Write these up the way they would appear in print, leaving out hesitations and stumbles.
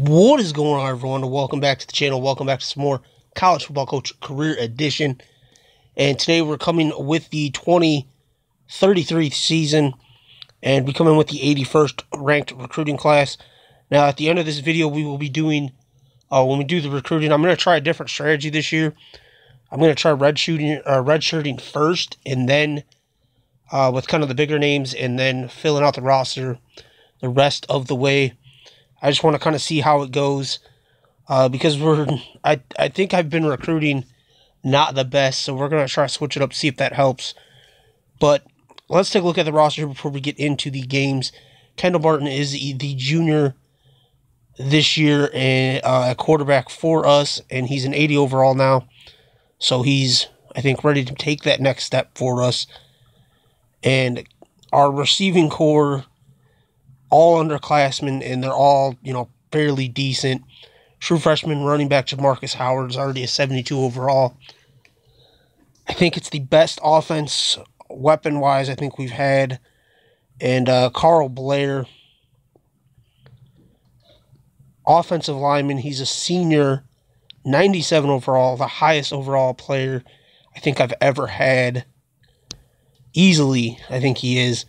What is going on, everyone? Welcome back to the channel. Welcome back to some more College Football Coach Career Edition. And today we're coming with the 2033 season, and we come in with the 81st ranked recruiting class. Now, at the end of this video, we will be doing, when we do the recruiting, I'm going to try a different strategy this year. I'm going to try redshirting first, and then with kind of the bigger names, and then filling out the roster the rest of the way. I just want to kind of see how it goes, because I think I've been recruiting not the best, so we're going to try to switch it up, see if that helps. But let's take a look at the roster before we get into the games. Kendall Martin is the junior this year and a quarterback for us, and he's an 80 overall now. So he's, I think, ready to take that next step for us. And our receiving core, all underclassmen, and they're all, fairly decent. True freshman running back Jamarcus Howard is already a 72 overall. I think it's the best offense, weapon-wise, I think we've had. And Carl Blair, offensive lineman, he's a senior, 97 overall, the highest overall player I think I've ever had. Easily, I think he is.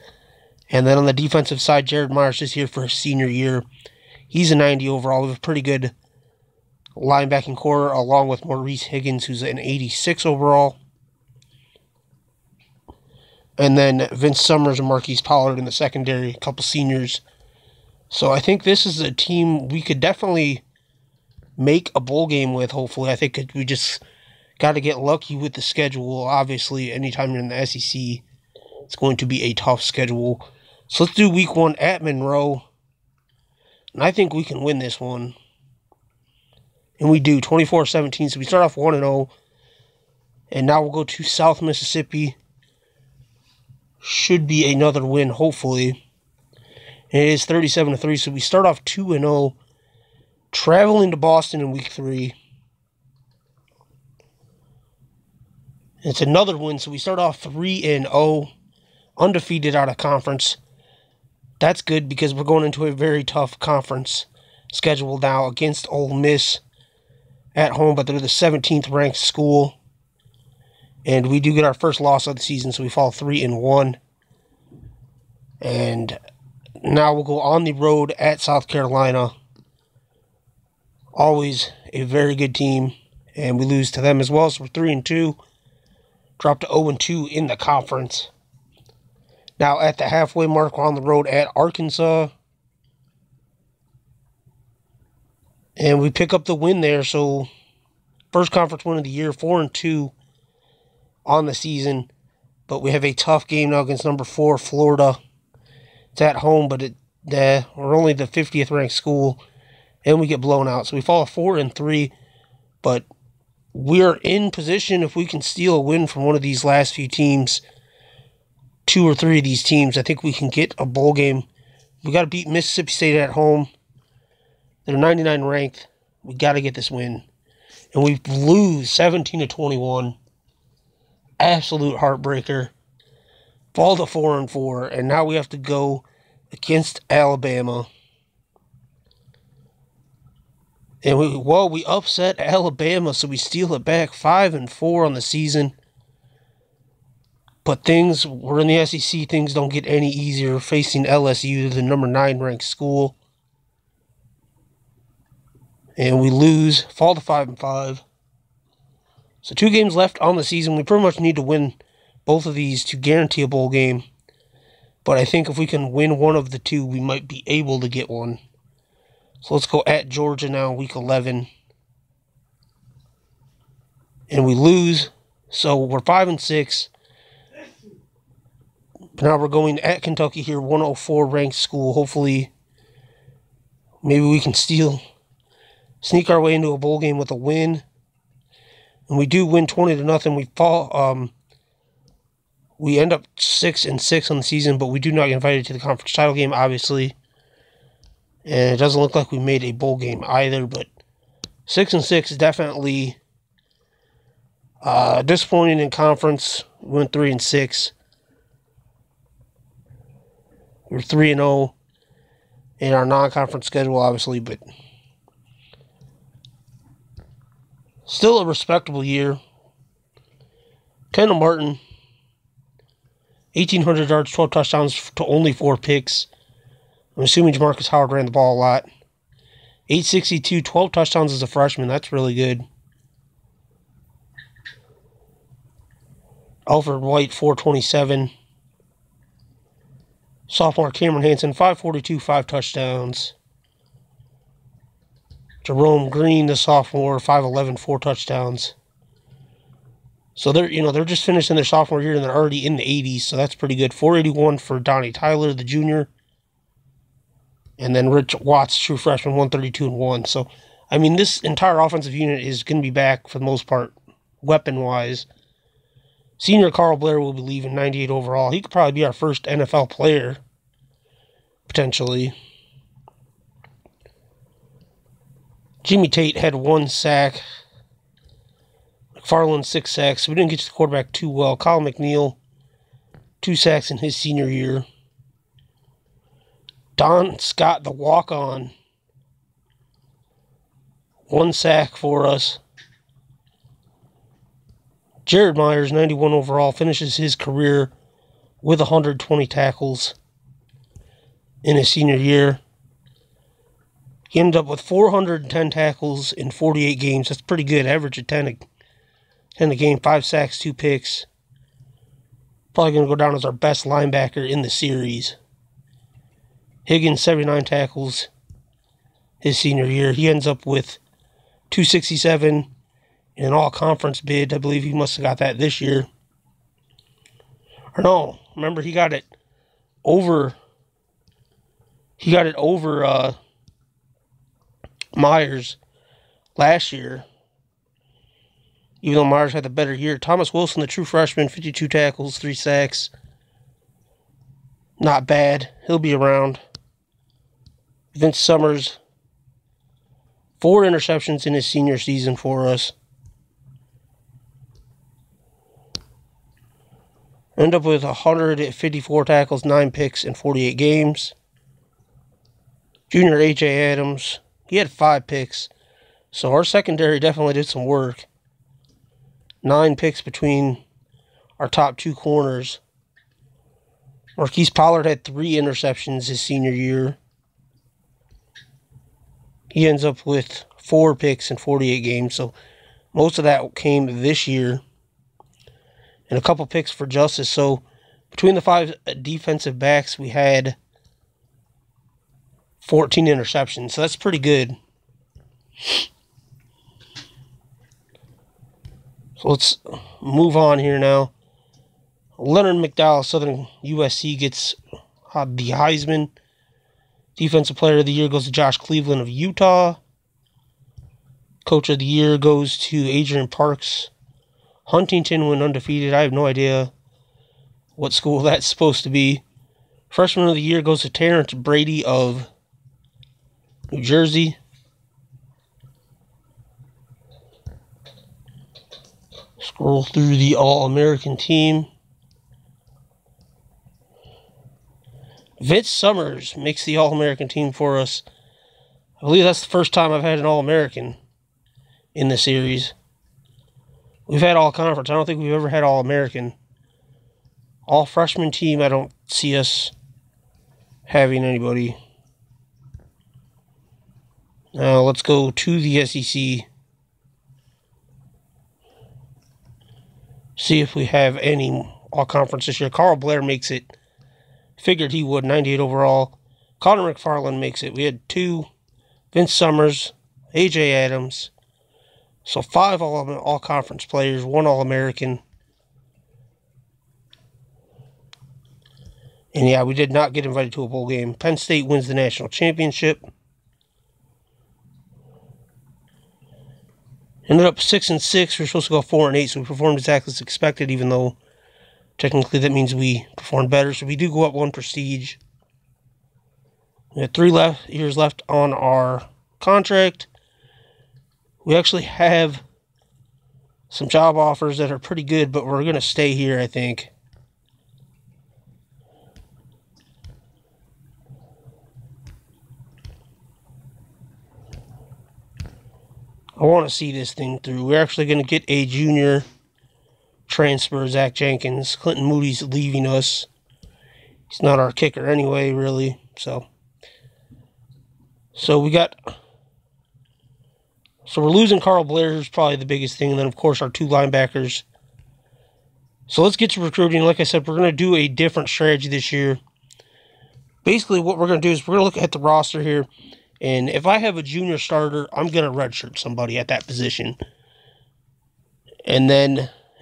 And then on the defensive side, Jared Myers is here for his senior year. He's a 90 overall. We have a pretty good linebacking core, along with Maurice Higgins, who's an 86 overall. And then Vince Summers and Marquise Pollard in the secondary, a couple seniors. So I think this is a team we could definitely make a bowl game with, hopefully. I think we just got to get lucky with the schedule. Obviously, anytime you're in the SEC, it's going to be a tough schedule. So let's do week 1 at Monroe. And I think we can win this one. And we do, 24-17. So we start off 1-0. And now we'll go to South Mississippi. Should be another win, hopefully. And it is 37-3. So we start off 2-0. Traveling to Boston in week 3. It's another win. So we start off 3-0. Undefeated out of conference. That's good because we're going into a very tough conference schedule now against Ole Miss at home, but they're the 17th ranked school. And we do get our first loss of the season, so we fall 3-1. And now we'll go on the road at South Carolina. Always a very good team, and we lose to them as well, so we're 3-2. Drop to 0-2 in the conference. Now, at the halfway mark, we're on the road at Arkansas. And we pick up the win there. So, first conference win of the year, 4-2 on the season. But we have a tough game now against number 4, Florida. It's at home, but we're only the 50th ranked school. And we get blown out. So, we fall 4-3. But we're in position if we can steal a win from one of these last few teams. 2 or 3 of these teams, I think we can get a bowl game. We got to beat Mississippi State at home. They're 99 ranked. We got to get this win. And we lose 17-21. Absolute heartbreaker. Fall to 4-4. And now we have to go against Alabama. And we upset Alabama, so we steal it back 5-4 on the season. But we're in the SEC, things don't get any easier facing LSU, the number 9 ranked school. And we lose, fall to 5-5. So 2 games left on the season. We pretty much need to win both of these to guarantee a bowl game. But I think if we can win one of the 2, we might be able to get one. So let's go at Georgia now, week 11. And we lose. So we're 5-6. Now we're going at Kentucky here, 104 ranked school. Hopefully, maybe we can sneak our way into a bowl game with a win. And we do win 20-0. We fall. We end up 6-6 on the season, but we do not get invited to the conference title game, obviously. And it doesn't look like we made a bowl game either. But 6-6 is definitely disappointing in conference. We went 3-6. We're 3-0 in our non-conference schedule, obviously, but Still a respectable year. Kendall Martin, 1,800 yards, 12 touchdowns to only 4 picks. I'm assuming Jamarcus Howard ran the ball a lot. 862, 12 touchdowns as a freshman. That's really good. Alfred White, 427. Sophomore Cameron Hansen, 542, 5 touchdowns. Jerome Green, the sophomore, 5'11", 4 touchdowns. So they're just finishing their sophomore year and they're already in the 80s, so that's pretty good. 481 for Donnie Tyler, the junior. And then Rich Watts, true freshman, 132 and 1. So, I mean, this entire offensive unit is going to be back for the most part, weapon-wise. Senior Carl Blair will be leaving, 98 overall. He could probably be our first NFL player, potentially. Jimmy Tate had 1 sack. McFarland, 6 sacks. We didn't get to the quarterback too well. Colin McNeil, 2 sacks in his senior year. Don Scott, the walk-on, 1 sack for us. Jared Myers, 91 overall, finishes his career with 120 tackles in his senior year. He ended up with 410 tackles in 48 games. That's pretty good. Average of 10 a game, 5 sacks, 2 picks. Probably going to go down as our best linebacker in the series. Higgins, 79 tackles his senior year. He ends up with 267 in an all-conference bid. I believe he must have got that this year. Or no, remember he got it over Myers last year, even though Myers had the better year. Thomas Wilson, the true freshman, 52 tackles, 3 sacks. Not bad. He'll be around. Vince Summers, 4 interceptions in his senior season for us. End up with 154 tackles, 9 picks in 48 games. Junior A.J. Adams, he had 5 picks. So our secondary definitely did some work. 9 picks between our top 2 corners. Marquise Pollard had 3 interceptions his senior year. He ends up with 4 picks in 48 games. So most of that came this year. And a couple picks for Justice. So between the 5 defensive backs, we had 14 interceptions. So that's pretty good. So let's move on here now. Leonard McDowell, Southern USC, gets the Heisman. Defensive Player of the Year goes to Josh Cleveland of Utah. Coach of the Year goes to Adrian Parks. Huntington went undefeated. I have no idea what school that's supposed to be. Freshman of the Year goes to Terrence Brady of New Jersey. Scroll through the All-American team. Vince Summers makes the All-American team for us. I believe that's the first time I've had an All-American in the series. We've had All-Conference. I don't think we've ever had All-American. All-Freshman team, I don't see us having anybody. Now let's go to the SEC. See if we have any All-Conference this year. Carl Blair makes it. Figured he would, 98 overall. Connor McFarland makes it. We had 2. Vince Summers, A.J. Adams. So 5 all-conference players, 1 All-American. And yeah, we did not get invited to a bowl game. Penn State wins the national championship. Ended up 6-6. We're supposed to go 4-8, so we performed exactly as expected, even though technically that means we performed better. So we do go up 1 prestige. We had 3 years left on our contract. We actually have some job offers that are pretty good, but we're going to stay here, I think. I want to see this thing through. We're actually going to get a junior transfer, Zach Jenkins. Clinton Moody's leaving us. He's not our kicker anyway, really. So we're losing Carl Blair, who's probably the biggest thing. And then, of course, our 2 linebackers. So let's get to recruiting. Like I said, we're going to do a different strategy this year. Basically, what we're going to do is we're going to look at the roster here. And if I have a junior starter, I'm going to redshirt somebody at that position. And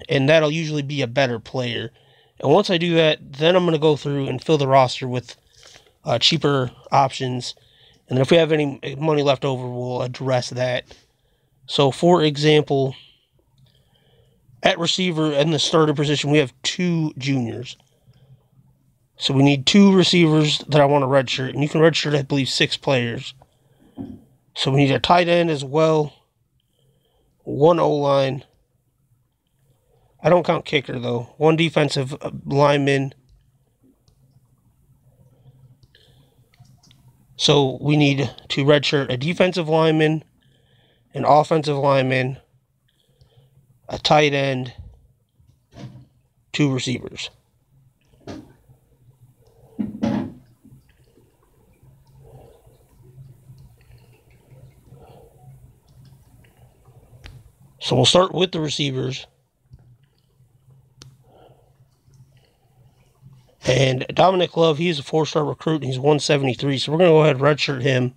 that'll usually be a better player. And once I do that, then I'm going to go through and fill the roster with cheaper options. And then if we have any money left over, we'll address that. So, for example, at receiver in the starter position, we have 2 juniors. So we need 2 receivers that I want to redshirt. And you can redshirt, I believe, 6 players. So we need a tight end as well. 1 O-line. I don't count kicker, though. 1 defensive lineman. So we need to redshirt a defensive lineman, an offensive lineman, a tight end, 2 receivers. So we'll start with the receivers. And Dominic Love, he's a 4-star recruit, and he's 173. So we're going to go ahead and redshirt him.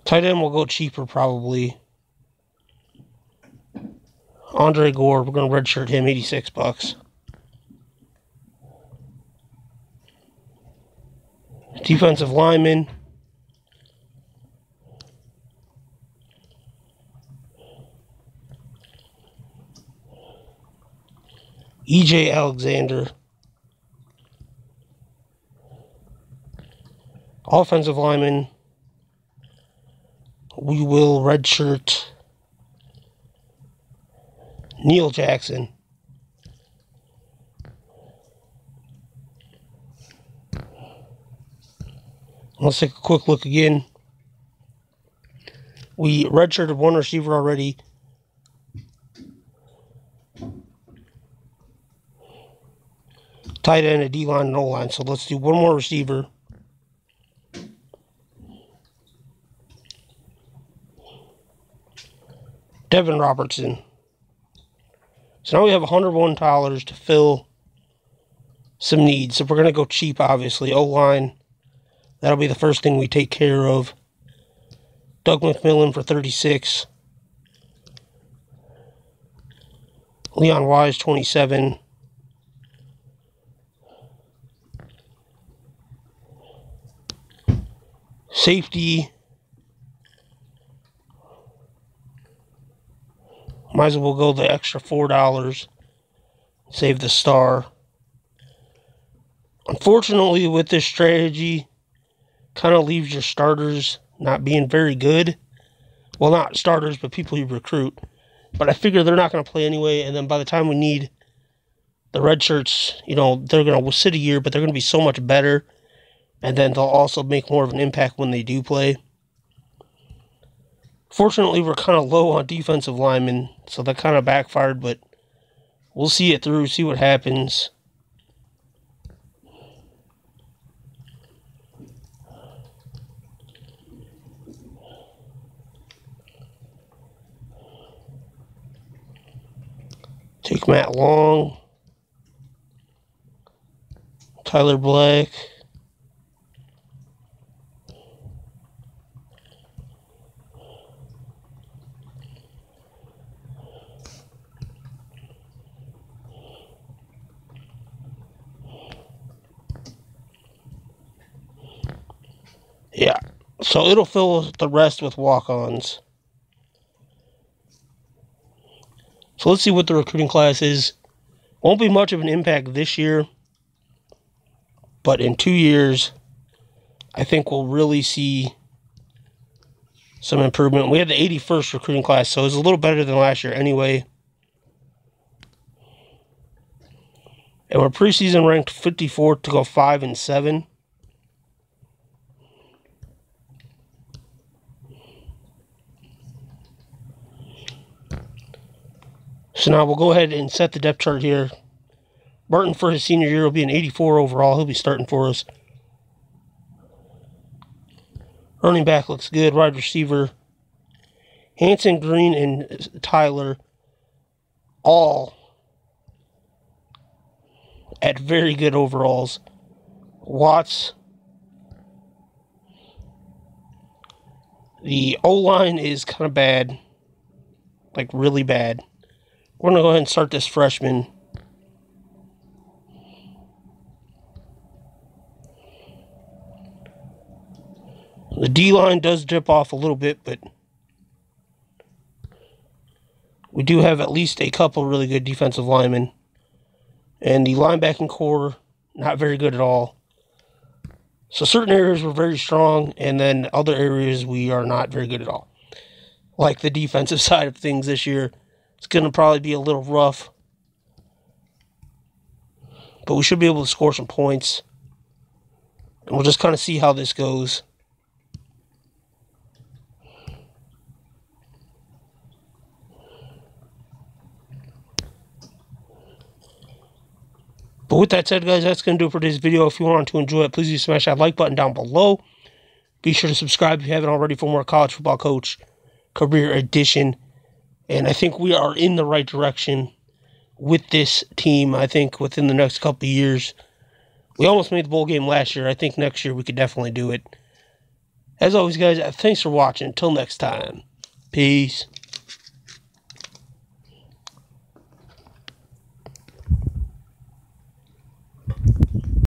Tight end will go cheaper, probably. Andre Gore, we're going to redshirt him, $86. Defensive lineman. E.J. Alexander. Offensive lineman. We will redshirt Neil Jackson. Let's take a quick look again. We redshirted 1 receiver already. Tight end, a D-line, and O-line. So let's do 1 more receiver. Devin Robertson. So now we have $101 to fill some needs. So we're going to go cheap, obviously. O-line. That'll be the first thing we take care of. Doug McMillan for $36. Leon Wise, $27. Safety. Might as well go the extra $4. Save the star. Unfortunately, with this strategy, kind of leaves your starters not being very good. Well, not starters, but people you recruit. But I figure they're not going to play anyway, and then by the time we need the red shirts, you know, they're going to sit a year, but they're going to be so much better. And then they'll also make more of an impact when they do play. Fortunately, we're kind of low on defensive linemen, so that kind of backfired, but we'll see it through, see what happens. Take Matt Long. Tyler Black. Yeah, so it'll fill the rest with walk-ons. So let's see what the recruiting class is. Won't be much of an impact this year, but in 2 years, I think we'll really see some improvement. We had the 81st recruiting class, so it's a little better than last year anyway. And we're preseason ranked 54th to go 5-7. So now we'll go ahead and set the depth chart here. Burton for his senior year will be an 84 overall. He'll be starting for us. Running back looks good. Wide receiver, Hanson, Green, and Tyler, all at very good overalls. Watts, the O-line is kind of bad, like really bad. We're going to go ahead and start this freshman. The D-line does dip off a little bit, but we do have at least a couple really good defensive linemen. And the linebacking core, not very good at all. So certain areas were very strong, and then other areas we are not very good at all. Like the defensive side of things this year, it's going to probably be a little rough. But we should be able to score some points. And we'll just kind of see how this goes. But with that said, guys, that's going to do it for this video. If you want to enjoy it, please do smash that like button down below. Be sure to subscribe if you haven't already for more College Football Coach Career Edition. And I think we are in the right direction with this team. I think within the next couple of years, we almost made the bowl game last year. I think next year we could definitely do it. As always, guys, thanks for watching. Until next time, peace.